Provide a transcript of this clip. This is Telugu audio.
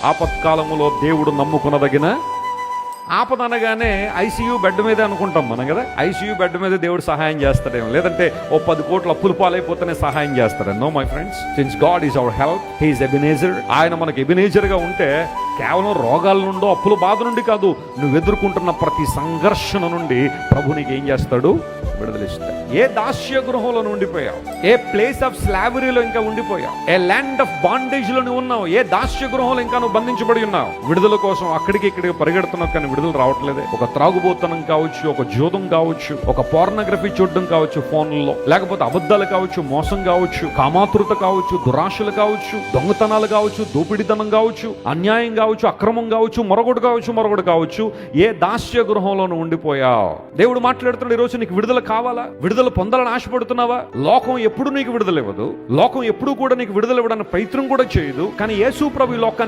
ఆపత్కాలములో దేవుడు నమ్ముకునదగిన ఆపద అనగానే ఐసీయూ బెడ్ మీదే అనుకుంటాం మనం కదా. ఐసీయూ బెడ్ మీద దేవుడు సహాయం చేస్తాడేమో, లేదంటే ఓ 10 కోట్ల అప్పులు పాలైపోతేనే సహాయం చేస్తాడు. No my friends, since God is our help, he is Ebenezer. ఆయన మనకు ఎబినేజర్ గా ఉంటే కేవలం రోగాల నుండో అప్పుల బాధ నుండి కాదు, నువ్వు ఎదుర్కొంటున్న ప్రతి సంఘర్షణ నుండి ప్రభు నీకు ఏం చేస్తాడు? విడుదలిస్తాడు. ఏ దాస్య గృహంలో ఉండిపోయావు, ఏ ప్లేస్ ఆఫ్ స్లావరీలో ఇంకా ఉండిపోయావు, ఏ ల్యాండ్ ఆఫ్ బాండేజ్ లో నువ్వు ఉన్నావు, ఏ దాస్య గృహంలో ఇంకా నువ్వు బంధించబడి ఉన్నావు. విడుదల కోసం అక్కడికి ఇక్కడికి పరిగెడుతున్నావు కానీ విడుదల రావట్లేదే. ఒక త్రాగుబోతనం కావచ్చు, ఒక జూదం కావచ్చు, ఒక పోర్నోగ్రఫీ చూడడం కావచ్చు ఫోన్లలో, లేకపోతే అబద్ధాలు కావచ్చు, మోసం కావచ్చు, కామాతురత కావచ్చు, దురాశలు కావచ్చు, దొంగతనాలు కావచ్చు, దోపిడితనం కావచ్చు, అన్యాయం కావచ్చు, అక్రమం కావచ్చు, మరొకటి కావచ్చు, ఏ దాస్య గృహంలోనూ ఉండిపోయావు. దేవుడు మాట్లాడుతున్నాడు, ఈరోజు నీకు విడుదల కావాలా? విడుదల పొందాలని ఆశపడుతున్నావా? లోకం ఎప్పుడు నీకు విడుదల ఇవ్వదు, లోకం ఎప్పుడు కూడా నీకు విడుదల ఇవ్వడానికి ప్రయత్నం కూడా చేయదు. కానీ యేసు ప్రభు ఈ లోకానికి